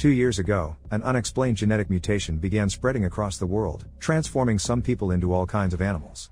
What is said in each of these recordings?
2 years ago, an unexplained genetic mutation began spreading across the world, transforming some people into all kinds of animals.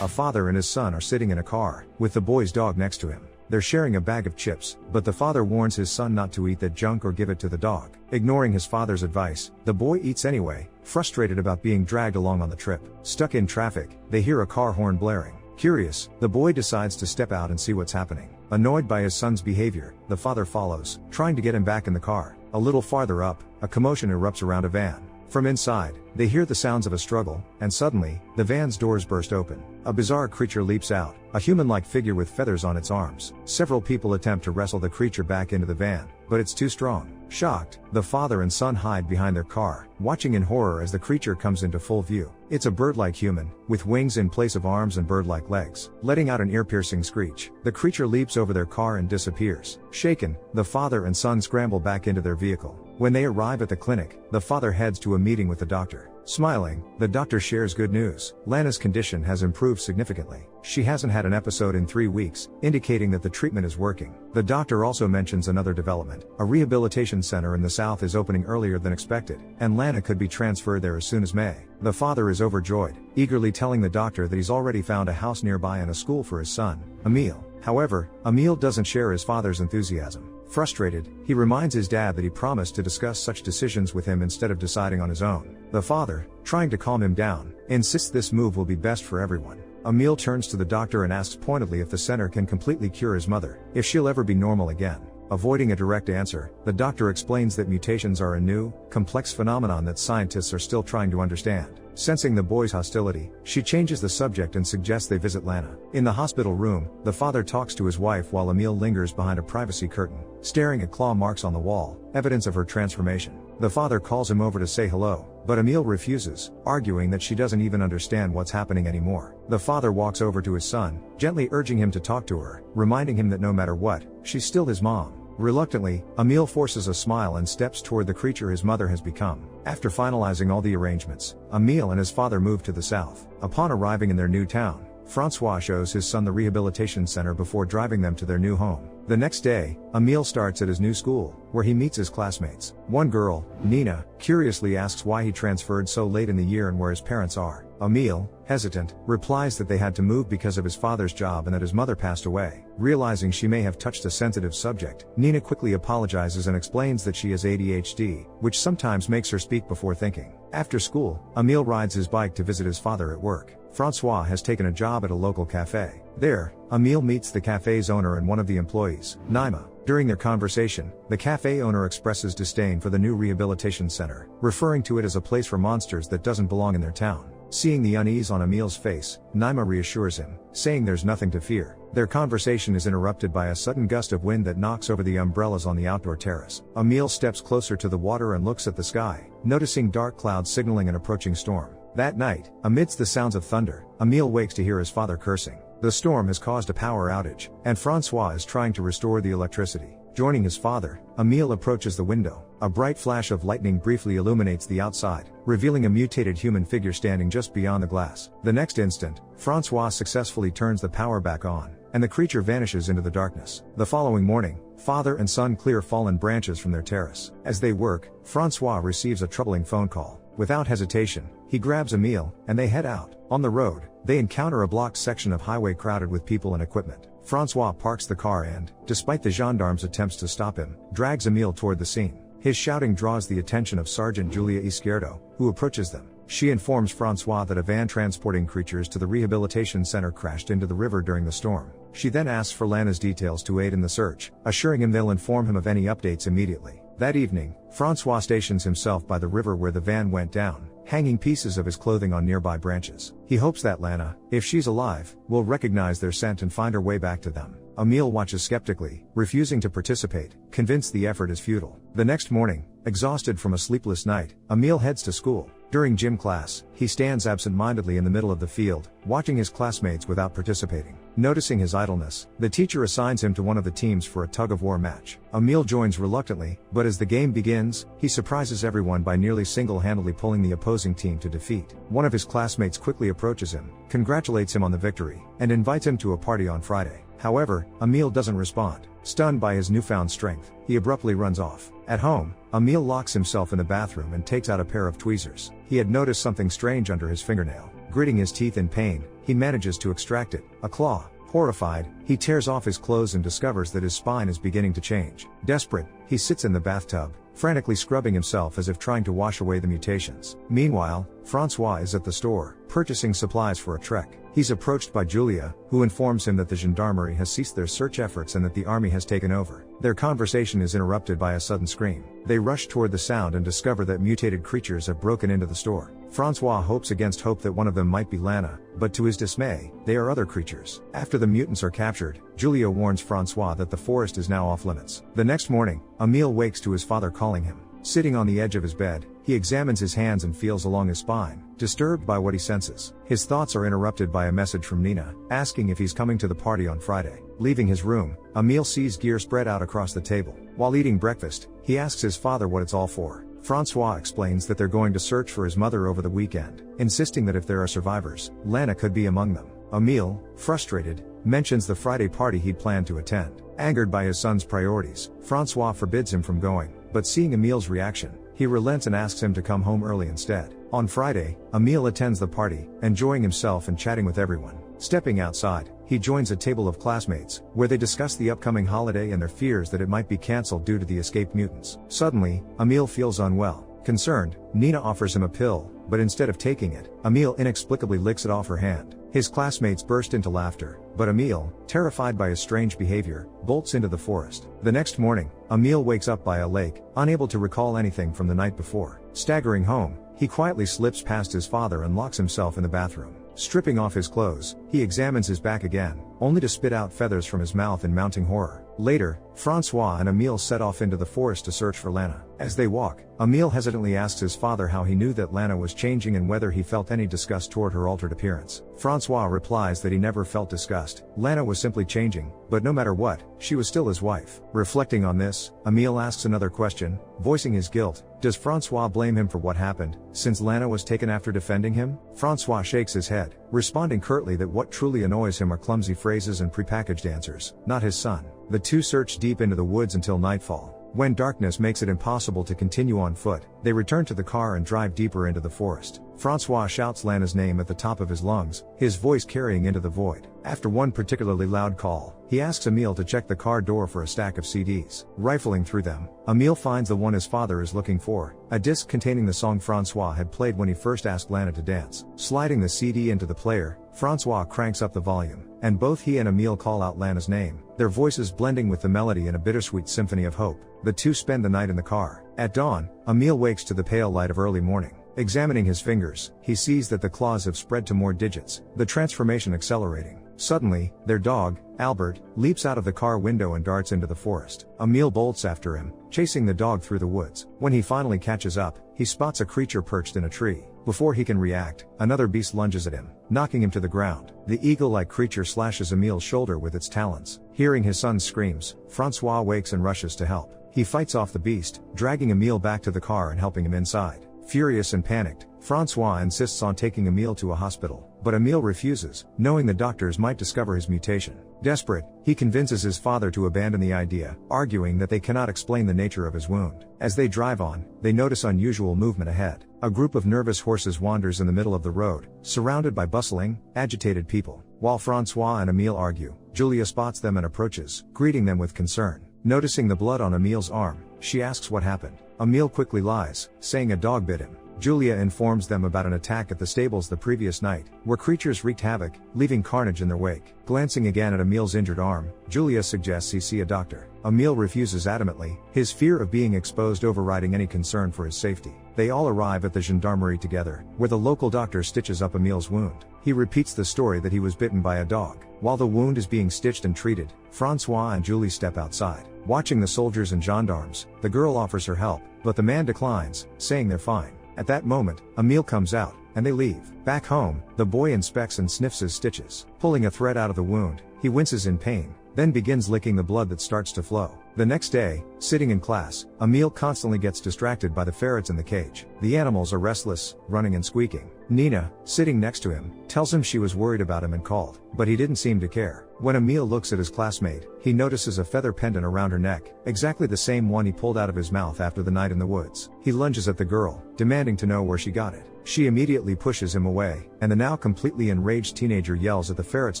A father and his son are sitting in a car, with the boy's dog next to him. They're sharing a bag of chips, but the father warns his son not to eat that junk or give it to the dog. Ignoring his father's advice, the boy eats anyway, frustrated about being dragged along on the trip. Stuck in traffic, they hear a car horn blaring. Curious, the boy decides to step out and see what's happening. Annoyed by his son's behavior, the father follows, trying to get him back in the car. A little farther up, a commotion erupts around a van. From inside, they hear the sounds of a struggle, and suddenly, the van's doors burst open. A bizarre creature leaps out, a human-like figure with feathers on its arms. Several people attempt to wrestle the creature back into the van, but it's too strong. Shocked, the father and son hide behind their car, watching in horror as the creature comes into full view. It's a bird-like human, with wings in place of arms and bird-like legs. Letting out an ear-piercing screech, the creature leaps over their car and disappears. Shaken, the father and son scramble back into their vehicle. When they arrive at the clinic, the father heads to a meeting with the doctor. Smiling, the doctor shares good news. Lana's condition has improved significantly. She hasn't had an episode in 3 weeks, indicating that the treatment is working. The doctor also mentions another development. A rehabilitation center in the south is opening earlier than expected, and Lana could be transferred there as soon as May. The father is overjoyed, eagerly telling the doctor that he's already found a house nearby and a school for his son, Emil. However, Emil doesn't share his father's enthusiasm. Frustrated, he reminds his dad that he promised to discuss such decisions with him instead of deciding on his own. The father, trying to calm him down, insists this move will be best for everyone. Emil turns to the doctor and asks pointedly if the center can completely cure his mother, if she'll ever be normal again. Avoiding a direct answer, the doctor explains that mutations are a new, complex phenomenon that scientists are still trying to understand. Sensing the boy's hostility, she changes the subject and suggests they visit Lana. In the hospital room, the father talks to his wife while Emil lingers behind a privacy curtain, staring at claw marks on the wall, evidence of her transformation. The father calls him over to say hello, but Emil refuses, arguing that she doesn't even understand what's happening anymore. The father walks over to his son, gently urging him to talk to her, reminding him that no matter what, she's still his mom. Reluctantly, Emil forces a smile and steps toward the creature his mother has become. After finalizing all the arrangements, Emil and his father move to the south. Upon arriving in their new town, Francois shows his son the rehabilitation center before driving them to their new home. The next day, Emil starts at his new school, where he meets his classmates. One girl, Nina, curiously asks why he transferred so late in the year and where his parents are. Emil, hesitant, replies that they had to move because of his father's job and that his mother passed away. Realizing she may have touched a sensitive subject, Nina quickly apologizes and explains that she has ADHD, which sometimes makes her speak before thinking. After school, Emil rides his bike to visit his father at work. Francois has taken a job at a local cafe. There, Emil meets the cafe's owner and one of the employees, Naima. During their conversation, the cafe owner expresses disdain for the new rehabilitation center, referring to it as a place for monsters that doesn't belong in their town. Seeing the unease on Emil's face, Naima reassures him, saying there's nothing to fear. Their conversation is interrupted by a sudden gust of wind that knocks over the umbrellas on the outdoor terrace. Emil steps closer to the water and looks at the sky, noticing dark clouds signaling an approaching storm. That night, amidst the sounds of thunder, Emil wakes to hear his father cursing. The storm has caused a power outage, and Francois is trying to restore the electricity. Joining his father, Emil approaches the window. A bright flash of lightning briefly illuminates the outside, revealing a mutated human figure standing just beyond the glass. The next instant, Francois successfully turns the power back on, and the creature vanishes into the darkness. The following morning, father and son clear fallen branches from their terrace. As they work, Francois receives a troubling phone call. Without hesitation, he grabs Emil, and they head out. On the road, they encounter a blocked section of highway crowded with people and equipment. Francois parks the car and, despite the gendarmes' attempts to stop him, drags Emil toward the scene. His shouting draws the attention of Sergeant Julia Izquierdo, who approaches them. She informs Francois that a van transporting creatures to the rehabilitation center crashed into the river during the storm. She then asks for Lana's details to aid in the search, assuring him they'll inform him of any updates immediately. That evening, Francois stations himself by the river where the van went down, hanging pieces of his clothing on nearby branches. He hopes that Lana, if she's alive, will recognize their scent and find her way back to them. Emil watches skeptically, refusing to participate, convinced the effort is futile. The next morning, exhausted from a sleepless night, Emil heads to school. During gym class, he stands absent-mindedly in the middle of the field, watching his classmates without participating. Noticing his idleness, the teacher assigns him to one of the teams for a tug-of-war match. Emil joins reluctantly, but as the game begins, he surprises everyone by nearly single-handedly pulling the opposing team to defeat. One of his classmates quickly approaches him, congratulates him on the victory, and invites him to a party on Friday. However, Emil doesn't respond. Stunned by his newfound strength, he abruptly runs off. At home, Emil locks himself in the bathroom and takes out a pair of tweezers. He had noticed something strange under his fingernail. Gritting his teeth in pain, he manages to extract it, a claw. Horrified, he tears off his clothes and discovers that his spine is beginning to change. Desperate, he sits in the bathtub, frantically scrubbing himself as if trying to wash away the mutations. Meanwhile, Francois is at the store, purchasing supplies for a trek. He's approached by Julia, who informs him that the gendarmerie has ceased their search efforts and that the army has taken over. Their conversation is interrupted by a sudden scream. They rush toward the sound and discover that mutated creatures have broken into the store. Francois hopes against hope that one of them might be Lana, but to his dismay, they are other creatures. After the mutants are captured, Julia warns Francois that the forest is now off limits. The next morning, Emil wakes to his father calling him. Sitting on the edge of his bed, he examines his hands and feels along his spine, disturbed by what he senses. His thoughts are interrupted by a message from Nina, asking if he's coming to the party on Friday. Leaving his room, Emil sees gear spread out across the table. While eating breakfast, he asks his father what it's all for. Francois explains that they're going to search for his mother over the weekend, insisting that if there are survivors, Lana could be among them. Emil, frustrated, mentions the Friday party he'd planned to attend. Angered by his son's priorities, Francois forbids him from going, but seeing Emil's reaction, he relents and asks him to come home early instead. On Friday, Emil attends the party, enjoying himself and chatting with everyone. Stepping outside, he joins a table of classmates, where they discuss the upcoming holiday and their fears that it might be cancelled due to the escaped mutants. Suddenly, Emil feels unwell. Concerned, Nina offers him a pill, but instead of taking it, Emil inexplicably licks it off her hand. His classmates burst into laughter, but Emil, terrified by his strange behavior, bolts into the forest. The next morning, Emil wakes up by a lake, unable to recall anything from the night before. Staggering home, he quietly slips past his father and locks himself in the bathroom. Stripping off his clothes, he examines his back again, only to spit out feathers from his mouth in mounting horror. Later, Francois and Emil set off into the forest to search for Lana. As they walk, Emil hesitantly asks his father how he knew that Lana was changing and whether he felt any disgust toward her altered appearance. Francois replies that he never felt disgust. Lana was simply changing, but no matter what, she was still his wife. Reflecting on this, Emil asks another question, voicing his guilt. Does Francois blame him for what happened, since Lana was taken after defending him? Francois shakes his head, responding curtly that what truly annoys him are clumsy phrases and prepackaged answers, not his son. The two search deep into the woods until nightfall. When darkness makes it impossible to continue on foot, they return to the car and drive deeper into the forest. Francois shouts Lana's name at the top of his lungs, his voice carrying into the void. After one particularly loud call, he asks Emil to check the car door for a stack of CDs. Rifling through them, Emil finds the one his father is looking for, a disc containing the song Francois had played when he first asked Lana to dance. Sliding the CD into the player, Francois cranks up the volume, and both he and Emil call out Lana's name, their voices blending with the melody in a bittersweet symphony of hope. The two spend the night in the car. At dawn, Emil wakes to the pale light of early morning. Examining his fingers, he sees that the claws have spread to more digits, the transformation accelerating. Suddenly, their dog, Albert, leaps out of the car window and darts into the forest. Emil bolts after him, chasing the dog through the woods. When he finally catches up, he spots a creature perched in a tree. Before he can react, another beast lunges at him, knocking him to the ground. The eagle-like creature slashes Emil's shoulder with its talons. Hearing his son's screams, Francois wakes and rushes to help. He fights off the beast, dragging Emil back to the car and helping him inside. Furious and panicked, Francois insists on taking Emil to a hospital, but Emil refuses, knowing the doctors might discover his mutation. Desperate, he convinces his father to abandon the idea, arguing that they cannot explain the nature of his wound. As they drive on, they notice unusual movement ahead. A group of nervous horses wanders in the middle of the road, surrounded by bustling, agitated people. While Francois and Emil argue, Julia spots them and approaches, greeting them with concern. Noticing the blood on Emil's arm, she asks what happened. Emil quickly lies, saying a dog bit him. Julia informs them about an attack at the stables the previous night, where creatures wreaked havoc, leaving carnage in their wake. Glancing again at Emil's injured arm, Julia suggests he see a doctor. Emil refuses adamantly, his fear of being exposed overriding any concern for his safety. They all arrive at the gendarmerie together, where the local doctor stitches up Emil's wound. He repeats the story that he was bitten by a dog. While the wound is being stitched and treated, Francois and Julie step outside. Watching the soldiers and gendarmes, the girl offers her help, but the man declines, saying they're fine. At that moment, Emil comes out, and they leave. Back home, the boy inspects and sniffs his stitches. Pulling a thread out of the wound, he winces in pain, then begins licking the blood that starts to flow. The next day, sitting in class, Emil constantly gets distracted by the ferrets in the cage. The animals are restless, running and squeaking. Nina, sitting next to him, tells him she was worried about him and called, but he didn't seem to care. When Emil looks at his classmate, he notices a feather pendant around her neck, exactly the same one he pulled out of his mouth after the night in the woods. He lunges at the girl, demanding to know where she got it. She immediately pushes him away, and the now completely enraged teenager yells at the ferrets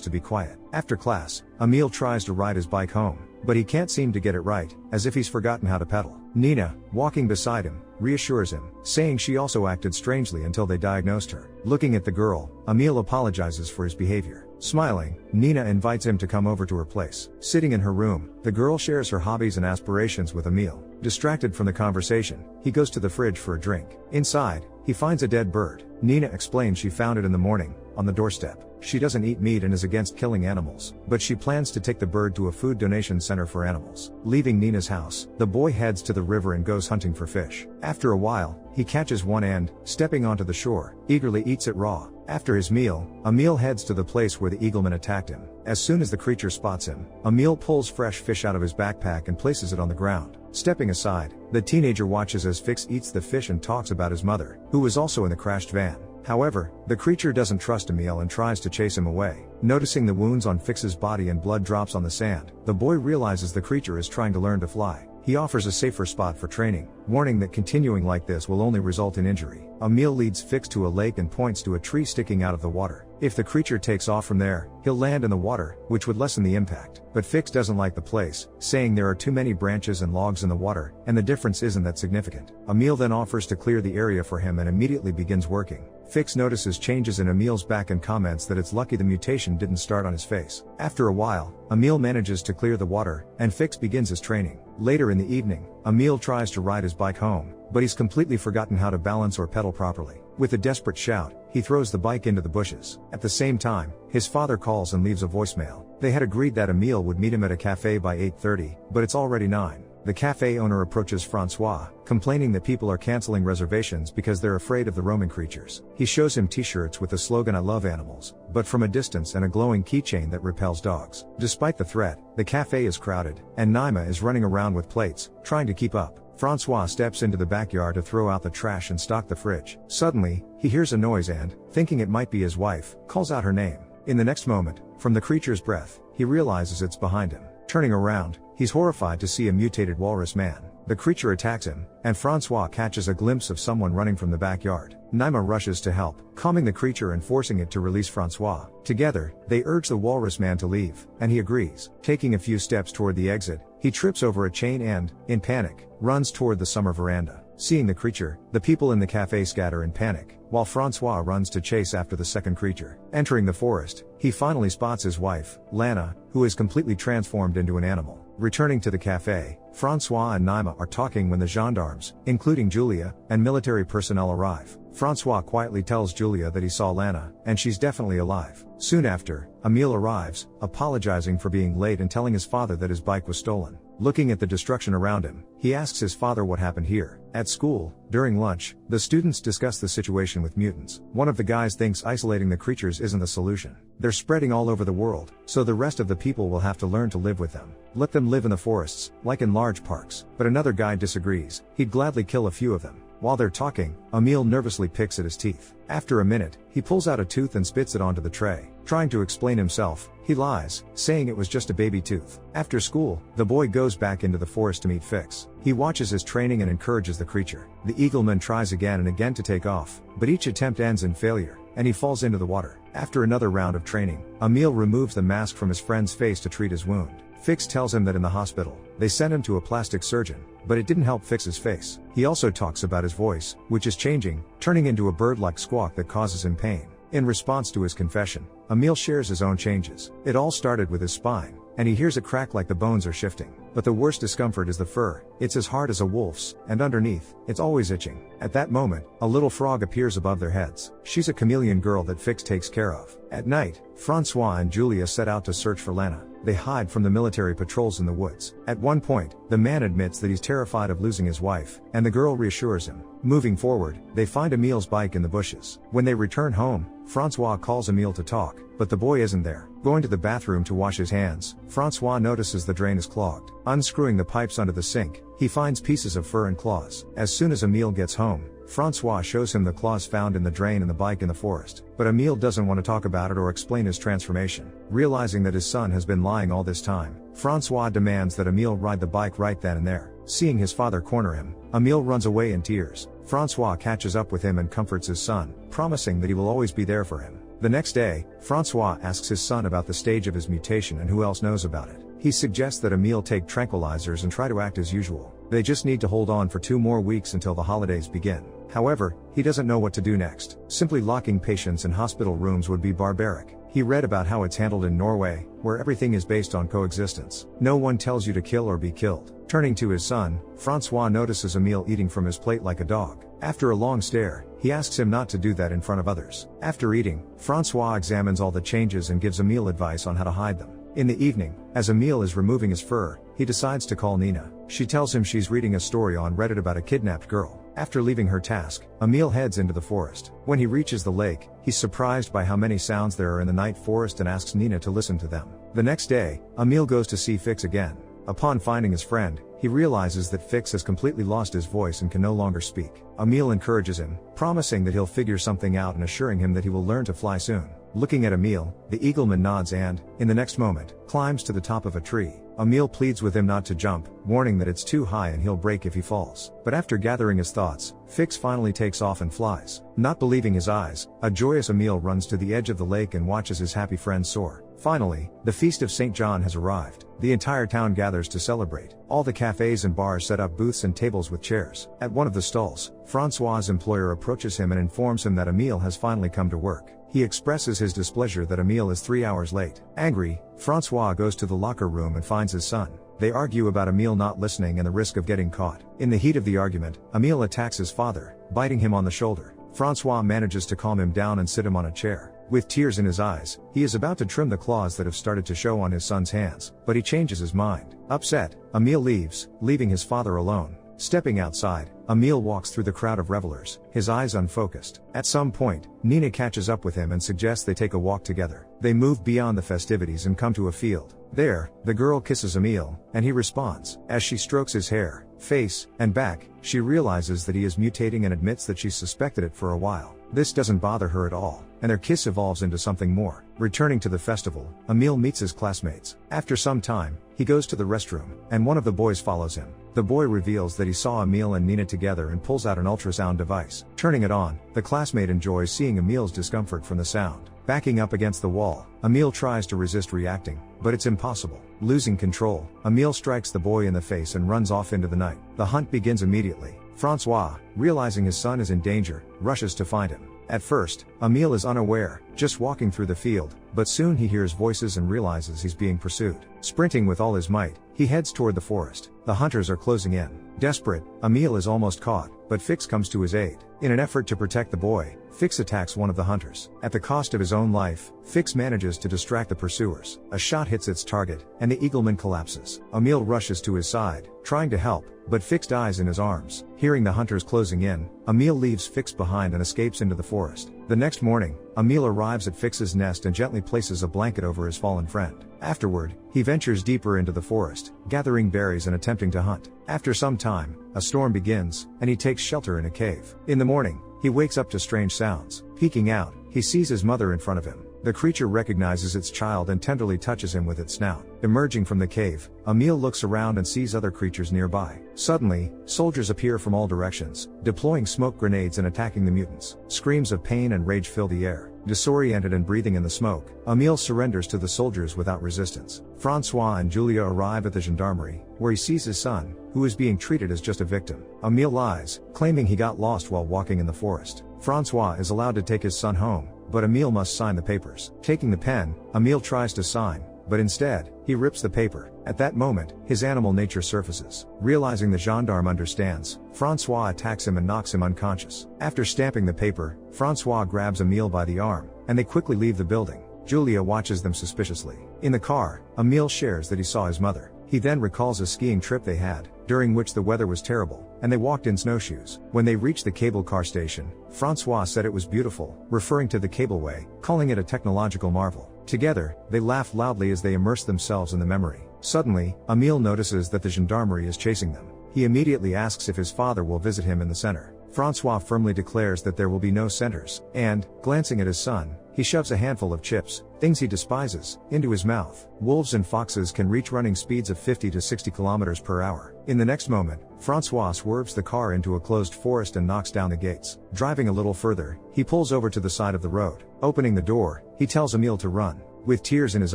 to be quiet. After class, Emil tries to ride his bike home, but he can't seem to get it right, as if he's forgotten how to pedal. Nina, walking beside him, reassures him, saying she also acted strangely until they diagnosed her. Looking at the girl, Emil apologizes for his behavior. Smiling, Nina invites him to come over to her place. Sitting in her room, the girl shares her hobbies and aspirations with Emil. Distracted from the conversation, he goes to the fridge for a drink. Inside, he finds a dead bird. Nina explains she found it in the morning, on the doorstep. She doesn't eat meat and is against killing animals, but she plans to take the bird to a food donation center for animals. Leaving Nina's house, the boy heads to the river and goes hunting for fish. After a while, he catches one and, stepping onto the shore, eagerly eats it raw. After his meal, Emil heads to the place where the eagleman attacked him. As soon as the creature spots him, Emil pulls fresh fish out of his backpack and places it on the ground. Stepping aside, the teenager watches as Fix eats the fish and talks about his mother, who was also in the crashed van. However, the creature doesn't trust Emil and tries to chase him away. Noticing the wounds on Fix's body and blood drops on the sand, the boy realizes the creature is trying to learn to fly. He offers a safer spot for training, warning that continuing like this will only result in injury. Emil leads Fix to a lake and points to a tree sticking out of the water. If the creature takes off from there, he'll land in the water, which would lessen the impact. But Fix doesn't like the place, saying there are too many branches and logs in the water, and the difference isn't that significant. Emil then offers to clear the area for him and immediately begins working. Fix notices changes in Emil's back and comments that it's lucky the mutation didn't start on his face. After a while, Emil manages to clear the water, and Fix begins his training. Later in the evening, Emil tries to ride his bike home, but he's completely forgotten how to balance or pedal properly. With a desperate shout, he throws the bike into the bushes. At the same time, his father calls and leaves a voicemail. They had agreed that Emil would meet him at a cafe by 8:30, but it's already 9. The cafe owner approaches Francois, complaining that people are canceling reservations because they're afraid of the roaming creatures. He shows him t-shirts with the slogan "I love animals," but from a distance, and a glowing keychain that repels dogs. Despite the threat, the cafe is crowded, and Naima is running around with plates, trying to keep up. Francois steps into the backyard to throw out the trash and stock the fridge. Suddenly, he hears a noise and, thinking it might be his wife, calls out her name. In the next moment, from the creature's breath, he realizes it's behind him. Turning around, he's horrified to see a mutated walrus man. The creature attacks him, and Francois catches a glimpse of someone running from the backyard. Naima rushes to help, calming the creature and forcing it to release Francois. Together, they urge the walrus man to leave, and he agrees. Taking a few steps toward the exit, he trips over a chain and, in panic, runs toward the summer veranda. Seeing the creature, the people in the cafe scatter in panic, while Francois runs to chase after the second creature. Entering the forest, he finally spots his wife, Lana, who is completely transformed into an animal. Returning to the cafe, Francois and Naima are talking when the gendarmes, including Julia, and military personnel arrive. Francois quietly tells Julia that he saw Lana, and she's definitely alive. Soon after, Emil arrives, apologizing for being late and telling his father that his bike was stolen. Looking at the destruction around him, he asks his father what happened here. At school, during lunch, the students discuss the situation with mutants. One of the guys thinks isolating the creatures isn't the solution. They're spreading all over the world, so the rest of the people will have to learn to live with them. Let them live in the forests, like in large parks. But another guy disagrees. He'd gladly kill a few of them. While they're talking, Emil nervously picks at his teeth. After a minute, he pulls out a tooth and spits it onto the tray. Trying to explain himself, he lies, saying it was just a baby tooth. After school, the boy goes back into the forest to meet Fix. He watches his training and encourages the creature. The eagleman tries again and again to take off, but each attempt ends in failure, and he falls into the water. After another round of training, Emil removes the mask from his friend's face to treat his wound. Fix tells him that in the hospital, they sent him to a plastic surgeon, but it didn't help fix his face. He also talks about his voice, which is changing, turning into a bird-like squawk that causes him pain. In response to his confession, Emil shares his own changes. It all started with his spine, and he hears a crack like the bones are shifting. But the worst discomfort is the fur. It's as hard as a wolf's, and underneath, it's always itching. At that moment, a little frog appears above their heads. She's a chameleon girl that Fix takes care of. At night, Francois and Julia set out to search for Lana. they hide from the military patrols in the woods. At one point, the man admits that he's terrified of losing his wife, and the girl reassures him. Moving forward, they find Emil's bike in the bushes. When they return home, Francois calls Emile to talk, but the boy isn't there. Going to the bathroom to wash his hands, Francois notices the drain is clogged. Unscrewing the pipes under the sink, he finds pieces of fur and claws. As soon as Emile gets home, Francois shows him the claws found in the drain and the bike in the forest. But Emile doesn't want to talk about it or explain his transformation. Realizing that his son has been lying all this time, Francois demands that Emile ride the bike right then and there. Seeing his father corner him, Emile runs away in tears. Francois catches up with him and comforts his son, promising that he will always be there for him. The next day, Francois asks his son about the stage of his mutation and who else knows about it. He suggests that Emile take tranquilizers and try to act as usual. They just need to hold on for 2 more weeks until the holidays begin. However, he doesn't know what to do next. Simply locking patients in hospital rooms would be barbaric. He read about how it's handled in Norway, where everything is based on coexistence. No one tells you to kill or be killed. Turning to his son, Francois notices Emile eating from his plate like a dog. After a long stare, he asks him not to do that in front of others. After eating, Francois examines all the changes and gives Emile advice on how to hide them. In the evening, as Emile is removing his fur, he decides to call Nina. She tells him she's reading a story on Reddit about a kidnapped girl. After leaving her task, Emile heads into the forest. When he reaches the lake, he's surprised by how many sounds there are in the night forest and asks Nina to listen to them. The next day, Emile goes to see Fix again. Upon finding his friend, he realizes that Fix has completely lost his voice and can no longer speak. Emile encourages him, promising that he'll figure something out and assuring him that he will learn to fly soon. Looking at Emile, the eagleman nods and, in the next moment, climbs to the top of a tree. Emile pleads with him not to jump, warning that it's too high and he'll break if he falls. But after gathering his thoughts, Fix finally takes off and flies. Not believing his eyes, a joyous Emile runs to the edge of the lake and watches his happy friend soar. Finally, the feast of St. John has arrived. The entire town gathers to celebrate. All the cafes and bars set up booths and tables with chairs. At one of the stalls, Francois' employer approaches him and informs him that Emile has finally come to work. He expresses his displeasure that Emile is 3 hours late. Angry, Francois goes to the locker room and finds his son. They argue about Emile not listening and the risk of getting caught. In the heat of the argument, Emile attacks his father, biting him on the shoulder. Francois manages to calm him down and sit him on a chair. With tears in his eyes, he is about to trim the claws that have started to show on his son's hands, but he changes his mind. Upset, Emile leaves, leaving his father alone. Stepping outside, Emile walks through the crowd of revelers, his eyes unfocused. At some point, Nina catches up with him and suggests they take a walk together. They move beyond the festivities and come to a field. There, the girl kisses Emile, and he responds. As she strokes his hair, face, and back, she realizes that he is mutating and admits that she's suspected it for a while. This doesn't bother her at all, and their kiss evolves into something more. Returning to the festival, Emile meets his classmates. After some time, he goes to the restroom, and one of the boys follows him. The boy reveals that he saw Emile and Nina together and pulls out an ultrasound device. Turning it on, the classmate enjoys seeing Emile's discomfort from the sound. Backing up against the wall, Emile tries to resist reacting, but it's impossible. Losing control, Emile strikes the boy in the face and runs off into the night. The hunt begins immediately. Francois, realizing his son is in danger, rushes to find him. At first, Emile is unaware, just walking through the field, but soon he hears voices and realizes he's being pursued. Sprinting with all his might, he heads toward the forest. The hunters are closing in. Desperate, Emile is almost caught, but Fix comes to his aid. In an effort to protect the boy, Fix attacks one of the hunters. At the cost of his own life, Fix manages to distract the pursuers. A shot hits its target, and the eagleman collapses. Emile rushes to his side, trying to help, but Fix dies in his arms. Hearing the hunters closing in, Emile leaves Fix behind and escapes into the forest. The next morning, Emile arrives at Fix's nest and gently places a blanket over his fallen friend. Afterward, he ventures deeper into the forest, gathering berries and attempting to hunt. After some time, a storm begins, and he takes shelter in a cave. In the morning, he wakes up to strange sounds. Peeking out, he sees his mother in front of him. The creature recognizes its child and tenderly touches him with its snout. Emerging from the cave, Emile looks around and sees other creatures nearby. Suddenly, soldiers appear from all directions, deploying smoke grenades and attacking the mutants. Screams of pain and rage fill the air. Disoriented and breathing in the smoke, Emile surrenders to the soldiers without resistance. Francois and Julia arrive at the gendarmerie, where he sees his son, who is being treated as just a victim. Emile lies, claiming he got lost while walking in the forest. Francois is allowed to take his son home, but Emile must sign the papers. Taking the pen, Emile tries to sign, but instead, he rips the paper. At that moment, his animal nature surfaces. Realizing the gendarme understands, Francois attacks him and knocks him unconscious. After stamping the paper, Francois grabs Emile by the arm, and they quickly leave the building. Julia watches them suspiciously. In the car, Emile shares that he saw his mother. He then recalls a skiing trip they had, during which the weather was terrible, and they walked in snowshoes. When they reached the cable car station, Francois said it was beautiful, referring to the cableway, calling it a technological marvel. Together, they laugh loudly as they immerse themselves in the memory. Suddenly, Emile notices that the gendarmerie is chasing them. He immediately asks if his father will visit him in the center. Francois firmly declares that there will be no centers, and, glancing at his son, he shoves a handful of chips, things he despises, into his mouth. Wolves and foxes can reach running speeds of 50 to 60 kilometers per hour. In the next moment, Francois swerves the car into a closed forest and knocks down the gates. Driving a little further, he pulls over to the side of the road. Opening the door, he tells Emile to run. With tears in his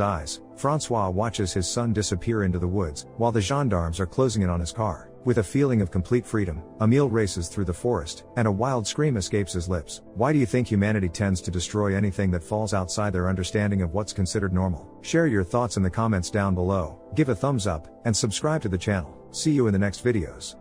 eyes, Francois watches his son disappear into the woods, while the gendarmes are closing in on his car. With a feeling of complete freedom, Emile races through the forest, and a wild scream escapes his lips. Why do you think humanity tends to destroy anything that falls outside their understanding of what's considered normal? Share your thoughts in the comments down below, give a thumbs up, and subscribe to the channel. See you in the next videos.